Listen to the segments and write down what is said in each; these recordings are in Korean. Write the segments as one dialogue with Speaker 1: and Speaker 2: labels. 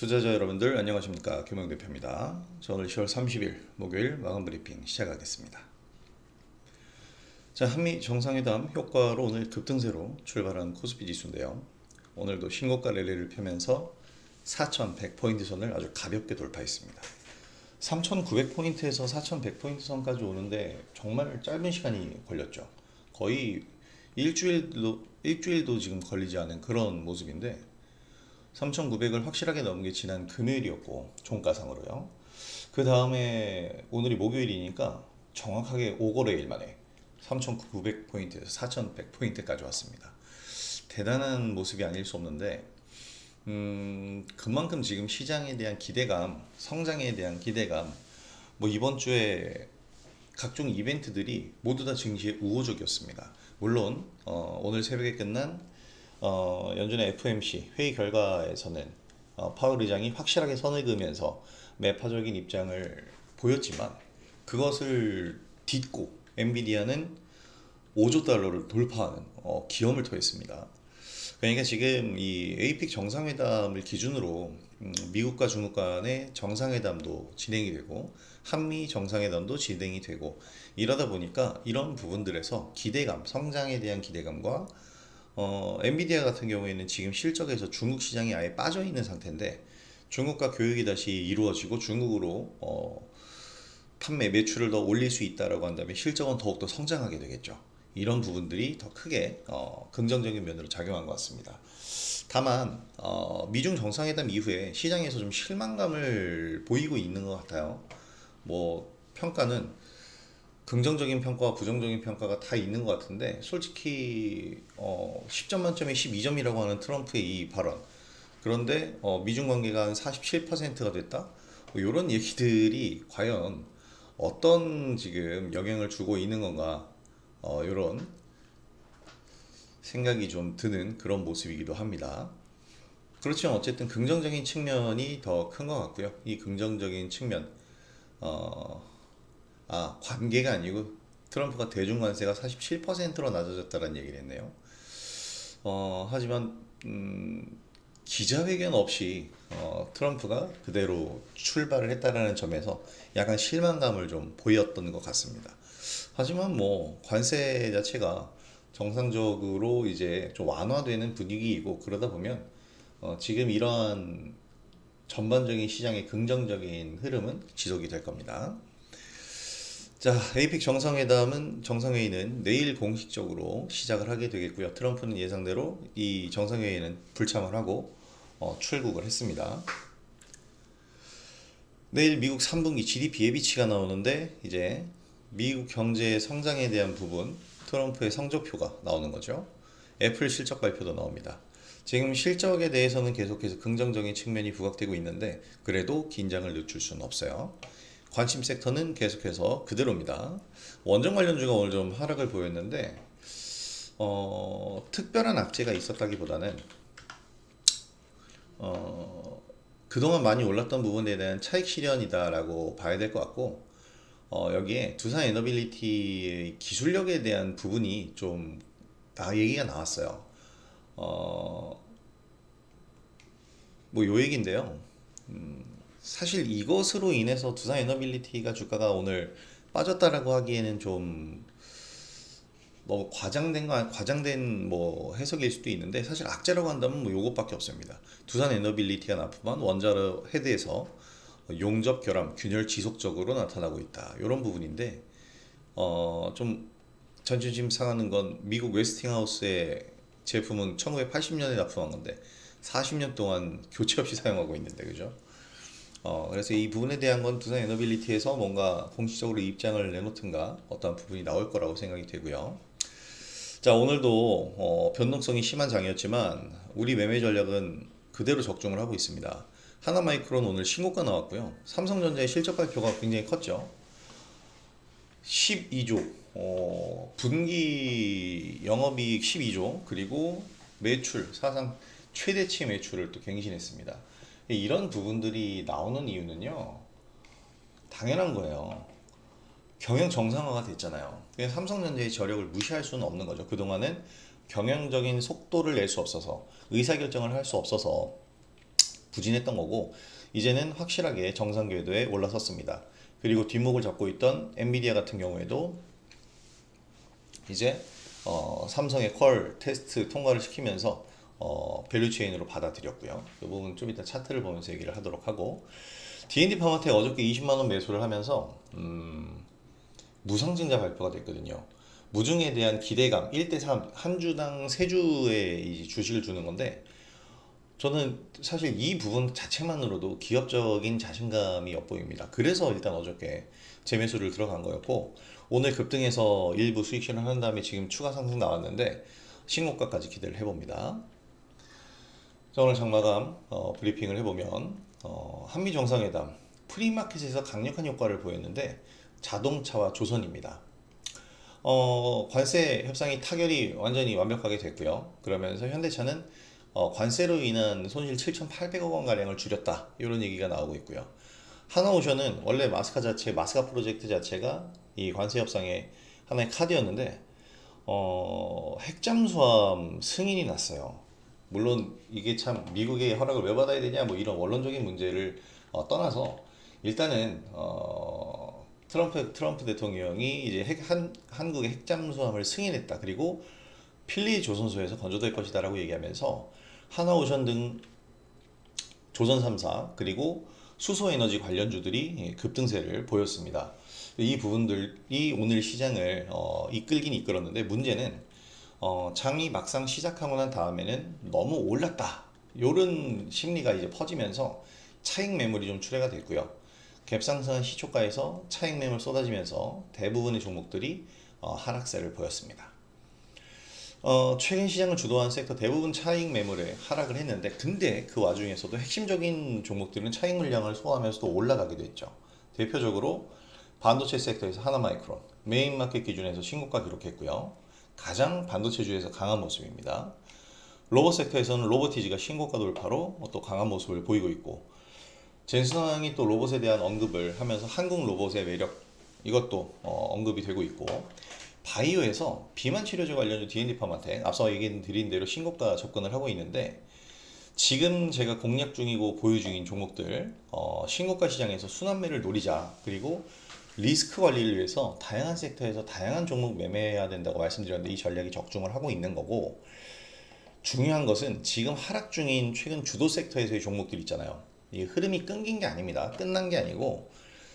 Speaker 1: 투자자 여러분들 안녕하십니까, 김영대표입니다. 자, 오늘 10월 30일 목요일 마감 브리핑 시작하겠습니다. 자, 한미 정상회담 효과로 오늘 급등세로 출발한 코스피 지수인데요. 오늘도 신고가 랠리를 펴면서 4100포인트 선을 아주 가볍게 돌파했습니다. 3900포인트에서 4100포인트 선까지 오는데 정말 짧은 시간이 걸렸죠. 거의 일주일도 지금 걸리지 않은 그런 모습인데 3900을 확실하게 넘은 게 지난 금요일이었고, 종가상으로요. 그 다음에 오늘이 목요일이니까 정확하게 5거래일 만에 3900포인트에서 4100포인트까지 왔습니다. 대단한 모습이 아닐 수 없는데, 그만큼 지금 시장에 대한 기대감, 성장에 대한 기대감, 뭐 이번 주에 각종 이벤트들이 모두 다 증시에 우호적이었습니다. 물론 오늘 새벽에 끝난 연준의 FOMC 회의 결과에서는 파월 의장이 확실하게 선을 그으면서 매파적인 입장을 보였지만, 그것을 딛고 엔비디아는 5조 달러를 돌파하는 기염을 토했습니다. 그러니까 지금 이 에이픽 정상회담을 기준으로 미국과 중국 간의 정상회담도 진행이 되고 한미 정상회담도 진행이 되고, 이러다 보니까 이런 부분들에서 기대감, 성장에 대한 기대감과 엔비디아 같은 경우에는 지금 실적에서 중국 시장이 아예 빠져 있는 상태인데, 중국과 교역이 다시 이루어지고 중국으로 판매 매출을 더 올릴 수 있다라고 한다면 실적은 더욱더 성장하게 되겠죠. 이런 부분들이 더 크게 긍정적인 면으로 작용한 것 같습니다. 다만 미중 정상회담 이후에 시장에서 좀 실망감을 보이고 있는 것 같아요. 뭐 평가는 긍정적인 평가와 부정적인 평가가 다 있는 것 같은데, 솔직히 10점 만점에 12점이라고 하는 트럼프의 이 발언, 그런데 미중 관계가 한 47%가 됐다? 뭐 이런 얘기들이 과연 어떤 지금 영향을 주고 있는 건가, 이런 생각이 좀 드는 그런 모습이기도 합니다. 그렇지만 어쨌든 긍정적인 측면이 더 큰 것 같고요. 이 긍정적인 측면, 관계가 아니고 트럼프가 대중관세가 47%로 낮아졌다는 얘기를 했네요. 하지만 기자회견 없이 트럼프가 그대로 출발을 했다라는 점에서 약간 실망감을 좀 보였던 것 같습니다. 하지만 뭐 관세 자체가 정상적으로 이제 좀 완화되는 분위기이고, 그러다 보면 지금 이러한 전반적인 시장의 긍정적인 흐름은 지속이 될 겁니다. 자, 에이픽 정상회의는 내일 공식적으로 시작을 하게 되겠고요. 트럼프는 예상대로 이 정상회의는 불참을 하고 출국을 했습니다. 내일 미국 3분기 GDP 예비치가 나오는데, 이제 미국 경제의 성장에 대한 부분, 트럼프의 성적표가 나오는 거죠. 애플 실적 발표도 나옵니다. 지금 실적에 대해서는 계속해서 긍정적인 측면이 부각되고 있는데, 그래도 긴장을 늦출 수는 없어요. 관심 섹터는 계속해서 그대로입니다. 원전 관련주가 오늘 좀 하락을 보였는데, 특별한 악재가 있었다기보다는 그동안 많이 올랐던 부분에 대한 차익 실현이다라고 봐야 될 것 같고, 여기에 두산 에너빌리티의 기술력에 대한 부분이 좀 얘기가 나왔어요. 뭐 요 얘기인데요. 사실 이것으로 인해서 두산 에너빌리티가 주가가 오늘 빠졌다라고 하기에는 좀 뭐 과장된 뭐 해석일 수도 있는데, 사실 악재라고 한다면 뭐 요것밖에 없습니다. 두산 에너빌리티가 납품한 원자로 헤드에서 용접 결함, 균열 지속적으로 나타나고 있다, 이런 부분인데, 좀 자존심 상하는 건 미국 웨스팅하우스의 제품은 1980년에 납품한 건데 40년 동안 교체 없이 사용하고 있는데, 그죠? 그래서 이 부분에 대한 건 두산 에너빌리티에서 뭔가 공식적으로 입장을 내놓든가 어떠한 부분이 나올 거라고 생각이 되고요. 자, 오늘도 변동성이 심한 장이었지만 우리 매매 전략은 그대로 적중을 하고 있습니다. 하나마이크로는 오늘 신고가 나왔고요. 삼성전자의 실적 발표가 굉장히 컸죠. 12조, 분기 영업이익 12조, 그리고 매출, 사상 최대치 매출을 또 갱신했습니다. 이런 부분들이 나오는 이유는요, 당연한 거예요. 경영 정상화가 됐잖아요. 그래서 삼성전자의 저력을 무시할 수는 없는 거죠. 그동안은 경영적인 속도를 낼 수 없어서, 의사결정을 할 수 없어서 부진했던 거고 이제는 확실하게 정상 궤도에 올라섰습니다. 그리고 뒷목을 잡고 있던 엔비디아 같은 경우에도 이제 삼성의 퀄 테스트 통과를 시키면서 밸류 체인으로 받아들였고요. 이 부분 좀 이따 차트를 보면서 얘기를 하도록 하고 D&D 파마텍 어저께 20만 원 매수를 하면서 무상증자 발표가 됐거든요. 무중에 대한 기대감 1대3 한 주당 3주의 주식을 주는 건데 저는 사실 이 부분 자체만으로도 기업적인 자신감이 엿보입니다. 그래서 일단 어저께 재매수를 들어간 거였고 오늘 급등해서 일부 수익 실현한 다음에 지금 추가 상승 나왔는데 신고가까지 기대를 해봅니다. 자, 오늘 장마감 브리핑을 해보면 한미 정상회담 프리마켓에서 강력한 효과를 보였는데 자동차와 조선입니다. 관세 협상이 타결이 완전히 완벽하게 됐고요. 그러면서 현대차는 관세로 인한 손실 7,800억 원 가량을 줄였다 이런 얘기가 나오고 있고요. 하나오션은 원래 마스카 프로젝트 자체가 이 관세 협상의 하나의 카드였는데 핵잠수함 승인이 났어요. 물론 이게 참 미국의 허락을 왜 받아야 되냐 뭐 이런 원론적인 문제를 떠나서 일단은 트럼프 대통령이 이제 한국의 핵잠수함을 승인했다. 그리고 필리 조선소에서 건조될 것이다라고 얘기하면서 하나오션 등 조선 3사 그리고 수소에너지 관련주들이 급등세를 보였습니다. 이 부분들이 오늘 시장을 이끌긴 이끌었는데 문제는 장이 막상 시작하고 난 다음에는 너무 올랐다 이런 심리가 이제 퍼지면서 차익 매물이 좀 출회가 됐고요. 갭상승한 시초가에서 차익 매물 쏟아지면서 대부분의 종목들이 하락세를 보였습니다. 최근 시장을 주도한 섹터 대부분 차익 매물에 하락을 했는데 근데 그 와중에서도 핵심적인 종목들은 차익 물량을 소화하면서도 올라가기도 했죠. 대표적으로 반도체 섹터에서 하나마이크론 메인 마켓 기준에서 신고가 기록했고요. 가장 반도체주에서 강한 모습입니다. 로봇 섹터에서는 로보티지가 신고가 돌파로 또 강한 모습을 보이고 있고 젠슨왕이 또 로봇에 대한 언급을 하면서 한국 로봇의 매력 이것도 언급이 되고 있고 바이오에서 비만 치료제 관련주 D&D 파마텍 앞서 얘기 드린 대로 신고가 접근을 하고 있는데 지금 제가 공략 중이고 보유 중인 종목들 신고가 시장에서 순환매를 노리자 그리고 리스크 관리를 위해서 다양한 섹터에서 다양한 종목 매매해야 된다고 말씀드렸는데 이 전략이 적중을 하고 있는 거고 중요한 것은 지금 하락 중인 최근 주도 섹터에서의 종목들 있잖아요. 이 흐름이 끊긴 게 아닙니다. 끝난 게 아니고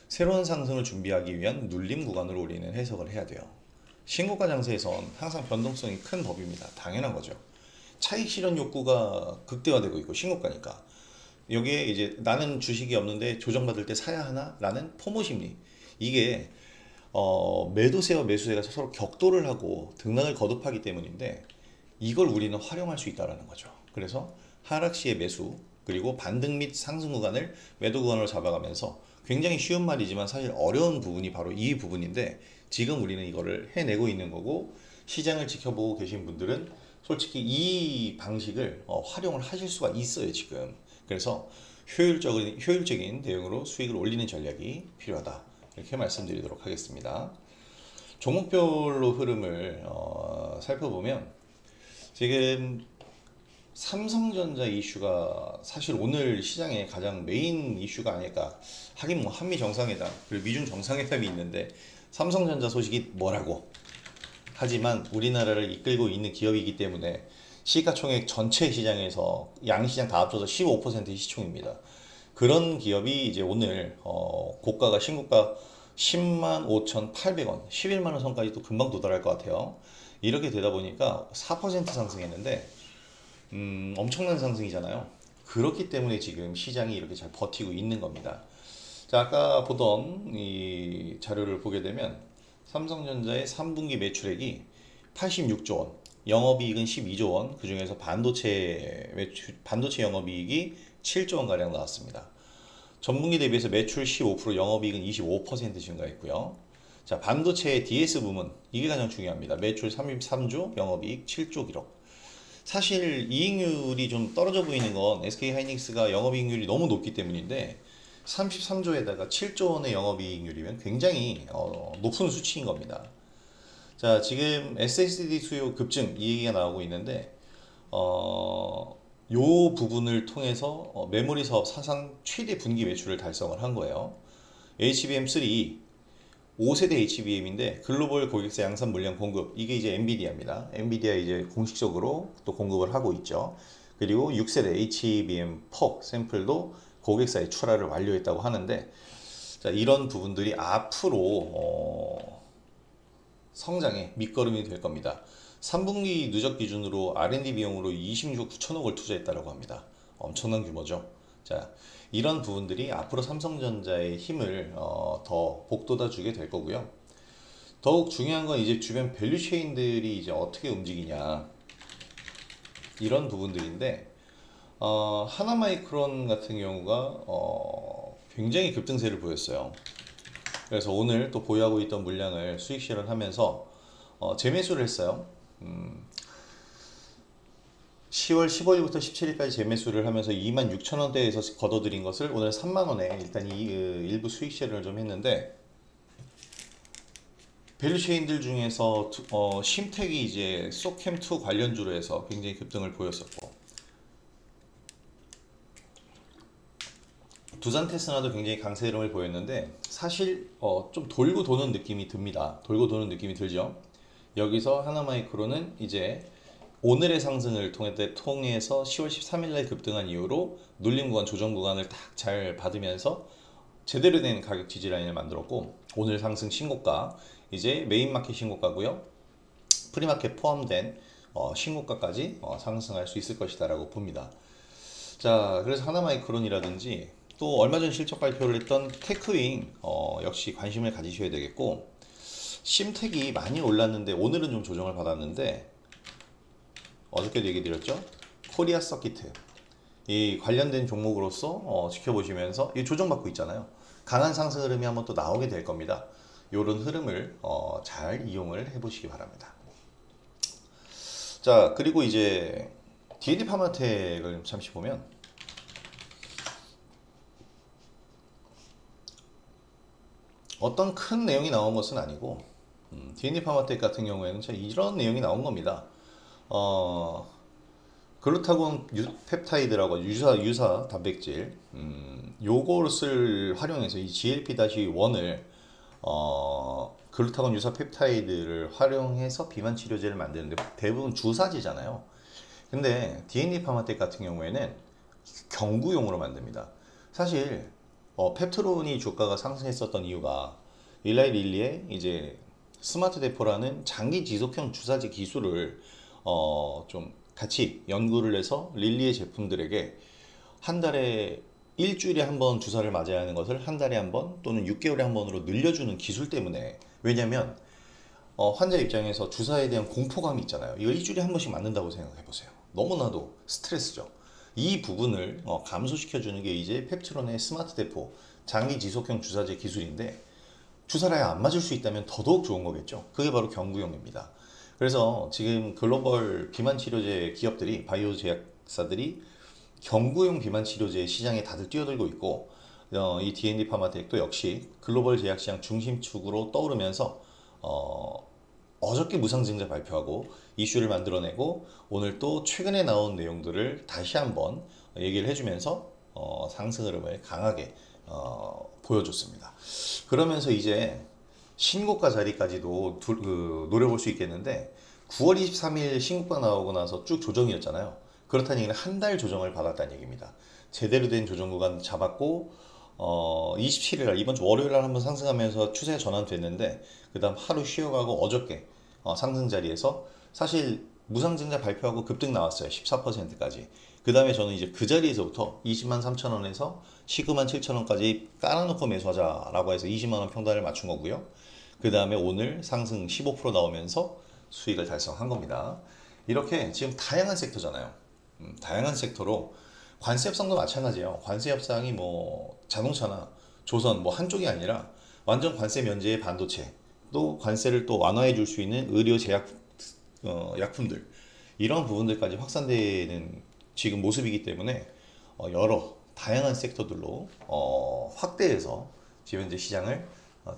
Speaker 1: 새로운 상승을 준비하기 위한 눌림 구간으로 우리는 해석을 해야 돼요. 신고가 장세에선 항상 변동성이 큰 법입니다. 당연한 거죠. 차익 실현 욕구가 극대화되고 있고 신고가니까 여기에 이제 나는 주식이 없는데 조정받을 때 사야 하나? 라는 포모 심리 이게 매도세와 매수세가 서로 격돌을 하고 등락을 거듭하기 때문인데 이걸 우리는 활용할 수 있다는 거죠. 그래서 하락 시의 매수 그리고 반등 및 상승 구간을 매도 구간으로 잡아가면서 굉장히 쉬운 말이지만 사실 어려운 부분이 바로 이 부분인데 지금 우리는 이거를 해내고 있는 거고 시장을 지켜보고 계신 분들은 솔직히 이 방식을 활용을 하실 수가 있어요 지금. 그래서 효율적인 대응으로 수익을 올리는 전략이 필요하다 이렇게 말씀드리도록 하겠습니다. 종목별로 흐름을 살펴보면 지금 삼성전자 이슈가 사실 오늘 시장의 가장 메인 이슈가 아닐까. 하긴 뭐 한미 정상회담 그리고 미중 정상회담이 있는데 삼성전자 소식이 뭐라고. 하지만 우리나라를 이끌고 있는 기업이기 때문에 시가총액 전체 시장에서 양시장 다 합쳐서 15%의 시총입니다. 그런 기업이 이제 오늘 고가가 신고가 105,800원 11만원 선까지 또 금방 도달할 것 같아요. 이렇게 되다 보니까 4% 상승했는데 엄청난 상승이잖아요. 그렇기 때문에 지금 시장이 이렇게 잘 버티고 있는 겁니다. 자, 아까 보던 이 자료를 보게 되면 삼성전자의 3분기 매출액이 86조 원, 영업이익은 12조 원, 그 중에서 반도체 영업이익이 7조 원 가량 나왔습니다. 전분기 대비해서 매출 15%, 영업이익은 25% 증가했고요. 자, 반도체의 DS 부문 이게 가장 중요합니다. 매출 33조, 영업이익 7조 기록. 사실 이익률이 좀 떨어져 보이는 건 SK하이닉스가 영업이익률이 너무 높기 때문인데 33조에다가 7조 원의 영업이익률이면 굉장히 높은 수치인 겁니다. 자, 지금 SSD 수요 급증 이 얘기가 나오고 있는데 요 부분을 통해서 메모리 사업 사상 최대 분기 매출을 달성을 한 거예요. HBM3 5세대 HBM인데 글로벌 고객사 양산 물량 공급, 이게 이제 엔비디아입니다. 엔비디아 이제 공식적으로 또 공급을 하고 있죠. 그리고 6세대 HBM4 샘플도 고객사에 출하를 완료했다고 하는데, 자, 이런 부분들이 앞으로 성장의 밑거름이 될 겁니다. 3분기 누적 기준으로 R&D 비용으로 26억 9천억을 투자했다고 합니다. 엄청난 규모죠. 자, 이런 부분들이 앞으로 삼성전자의 힘을 더 복돋아 주게 될 거고요. 더욱 중요한 건 이제 주변 밸류 체인들이 이제 어떻게 움직이냐, 이런 부분들인데, 하나마이크론 같은 경우가 굉장히 급등세를 보였어요. 그래서 오늘 또 보유하고 있던 물량을 수익 실현하면서 재매수를 했어요. 10월 15일부터 17일까지 재매수를 하면서 26,000원대에서 걷어들인 것을 오늘 3만원에 일단 일부 수익 실현을 좀 했는데, 밸류체인들 중에서 심택이 이제 소캠2 관련주로 해서 굉장히 급등을 보였었고, 두산 테스나도 굉장히 강세 흐름을 보였는데, 사실 좀 돌고 도는 느낌이 듭니다. 돌고 도는 느낌이 들죠. 여기서 하나마이크로는 이제 오늘의 상승을 통해서 10월 13일 날 급등한 이후로 눌림 구간, 조정 구간을 딱 잘 받으면서 제대로 된 가격 지지 라인을 만들었고, 오늘 상승 신고가, 이제 메인 마켓 신고가고요. 프리마켓 포함된 신고가까지 상승할 수 있을 것이다 라고 봅니다. 자, 그래서 하나마이크론이라든지 또 얼마 전 실적 발표를 했던 테크윙 역시 관심을 가지셔야 되겠고, 심택이 많이 올랐는데 오늘은 좀 조정을 받았는데, 어저께도 얘기 드렸죠. 코리아 서키트, 이 관련된 종목으로서 지켜보시면서 이 조정받고 있잖아요. 강한 상승 흐름이 한번 또 나오게 될 겁니다. 이런 흐름을 잘 이용을 해보시기 바랍니다. 자, 그리고 이제 D&D 파마텍을 잠시 보면, 어떤 큰 내용이 나온 것은 아니고, D&D 파마텍 같은 경우에는 이런 내용이 나온 겁니다. 글루타곤 펩타이드라고 유사 단백질, 요것을 활용해서 이 GLP-1을 글루타곤 유사 펩타이드를 활용해서 비만 치료제를 만드는데 대부분 주사제잖아요. 근데 D&D 파마텍 같은 경우에는 경구용으로 만듭니다. 사실 펩트론이 주가가 상승했었던 이유가 일라이 릴리의 이제 스마트 데포라는 장기 지속형 주사제 기술을 좀 같이 연구를 해서 릴리의 제품들에게 한 달에 일주일에 한 번 주사를 맞아야 하는 것을 한 달에 한 번 또는 6개월에 한 번으로 늘려주는 기술 때문에. 왜냐면 환자 입장에서 주사에 대한 공포감이 있잖아요. 이걸 일주일에 한 번씩 맞는다고 생각해 보세요. 너무나도 스트레스죠. 이 부분을 감소시켜 주는 게 이제 펩트론의 스마트 데포 장기 지속형 주사제 기술인데, 주사를 아예 안 맞을 수 있다면 더더욱 좋은 거겠죠. 그게 바로 경구용입니다. 그래서 지금 글로벌 비만 치료제 기업들이, 바이오 제약사들이 경구용 비만 치료제 시장에 다들 뛰어들고 있고, 이 D&D 파마텍도 역시 글로벌 제약 시장 중심축으로 떠오르면서 어저께 무상증자 발표하고 이슈를 만들어내고, 오늘 또 최근에 나온 내용들을 다시 한번 얘기를 해주면서 상승 흐름을 강하게 보여줬습니다. 그러면서 이제 신고가 자리까지도 노려볼 수 있겠는데, 9월 23일 신고가 나오고 나서 쭉 조정이었잖아요. 그렇다는 얘기는 한 달 조정을 받았다는 얘기입니다. 제대로 된 조정 구간 잡았고, 27일 날, 이번 주 월요일 날 한번 상승하면서 추세 전환됐는데, 그 다음 하루 쉬어가고 어저께 상승 자리에서 사실 무상증자 발표하고 급등 나왔어요. 14%까지. 그 다음에 저는 이제 그 자리에서부터 20만 3천 원에서 19만 7천 원까지 깔아놓고 매수하자라고 해서 20만 원 평단을 맞춘 거고요. 그 다음에 오늘 상승 15% 나오면서 수익을 달성한 겁니다. 이렇게 지금 다양한 섹터잖아요. 다양한 섹터로 관세 협상도 마찬가지예요. 관세 협상이 뭐 자동차나 조선 뭐 한쪽이 아니라 완전 관세 면제의 반도체, 또 관세를 또 완화해 줄 수 있는 의료 제약 약품들, 이런 부분들까지 확산되는 지금 모습이기 때문에 여러 다양한 섹터들로 확대해서 지금 현재 시장을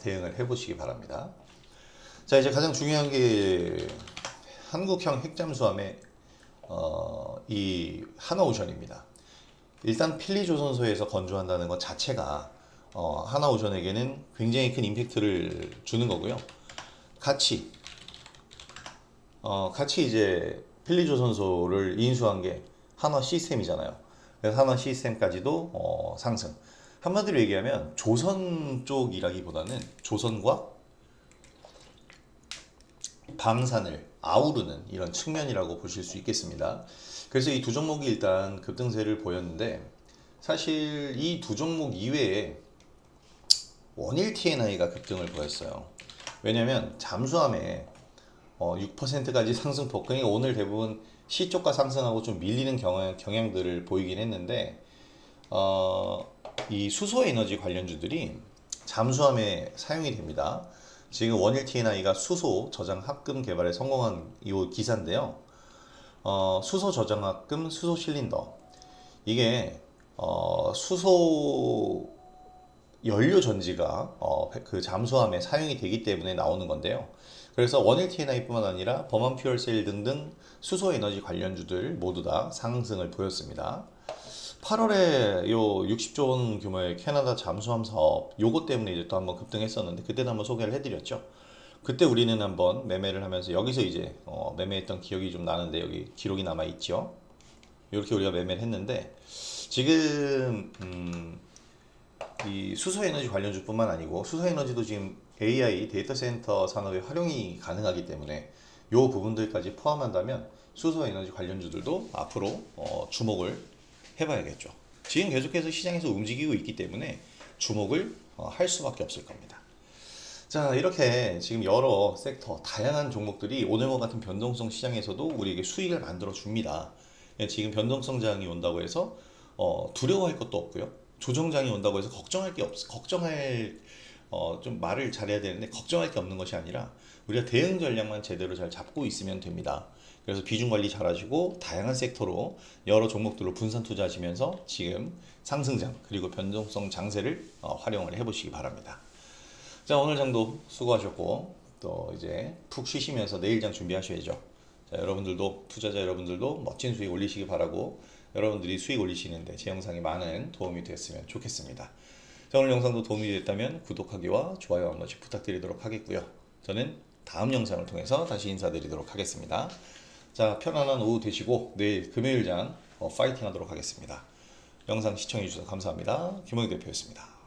Speaker 1: 대응을 해보시기 바랍니다. 자, 이제 가장 중요한 게 한국형 핵잠수함의 이 하나오션입니다. 일단 필리조선소에서 건조한다는 것 자체가 하나오션에게는 굉장히 큰 임팩트를 주는 거고요. 같이 이제 필리조선소를 인수한 게 한화 시스템이잖아요. 그래서 한화 시스템까지도 상승. 한마디로 얘기하면 조선 쪽이라기보다는 조선과 방산을 아우르는 이런 측면이라고 보실 수 있겠습니다. 그래서 이 두 종목이 일단 급등세를 보였는데, 사실 이 두 종목 이외에 원일 T&I가 급등을 보였어요. 왜냐면 잠수함에 6%까지 상승폭, 그러니까 오늘 대부분 시초가 상승하고 좀 밀리는 경향들을 보이긴 했는데, 이 수소에너지 관련주들이 잠수함에 사용이 됩니다. 지금 원일 T&I가 수소 저장 합금 개발에 성공한 이 기사인데요. 수소 저장 합금, 수소 실린더. 이게 수소 연료 전지가 그 잠수함에 사용이 되기 때문에 나오는 건데요. 그래서 원일 T&I뿐만 아니라 범한 퓨얼셀 등등 수소 에너지 관련주들 모두 다 상승을 보였습니다. 8월에 요 60조 원 규모의 캐나다 잠수함 사업 요것 때문에 이제 또 한번 급등했었는데, 그때도 한번 소개를 해드렸죠. 그때 우리는 한번 매매를 하면서 여기서 이제 매매했던 기억이 좀 나는데, 여기 기록이 남아 있죠. 이렇게 우리가 매매를 했는데, 지금 이 수소에너지 관련주뿐만 아니고 수소에너지도 지금 AI 데이터 센터 산업에 활용이 가능하기 때문에 이 부분들까지 포함한다면 수소에너지 관련주들도 앞으로 주목을 해봐야겠죠. 지금 계속해서 시장에서 움직이고 있기 때문에 주목을 할 수밖에 없을 겁니다. 자, 이렇게 지금 여러 섹터, 다양한 종목들이 오늘과 같은 변동성 시장에서도 우리에게 수익을 만들어 줍니다. 지금 변동성장이 온다고 해서 두려워할 것도 없고요. 조정장이 온다고 해서 걱정할 게 좀 말을 잘해야 되는데, 걱정할 게 없는 것이 아니라 우리가 대응 전략만 제대로 잘 잡고 있으면 됩니다. 그래서 비중 관리 잘 하시고 다양한 섹터로 여러 종목들로 분산 투자하시면서 지금 상승장 그리고 변동성 장세를 활용을 해보시기 바랍니다. 자, 오늘 장도 수고하셨고 또 이제 푹 쉬시면서 내일장 준비하셔야죠. 자, 여러분들도, 투자자 여러분들도 멋진 수익 올리시기 바라고, 여러분들이 수익 올리시는데 제 영상이 많은 도움이 됐으면 좋겠습니다. 자, 오늘 영상도 도움이 됐다면 구독하기와 좋아요 한 번씩 부탁드리도록 하겠고요. 저는 다음 영상을 통해서 다시 인사드리도록 하겠습니다. 자, 편안한 오후 되시고 내일 금요일장 파이팅 하도록 하겠습니다. 영상 시청해주셔서 감사합니다. 김홍희 대표였습니다.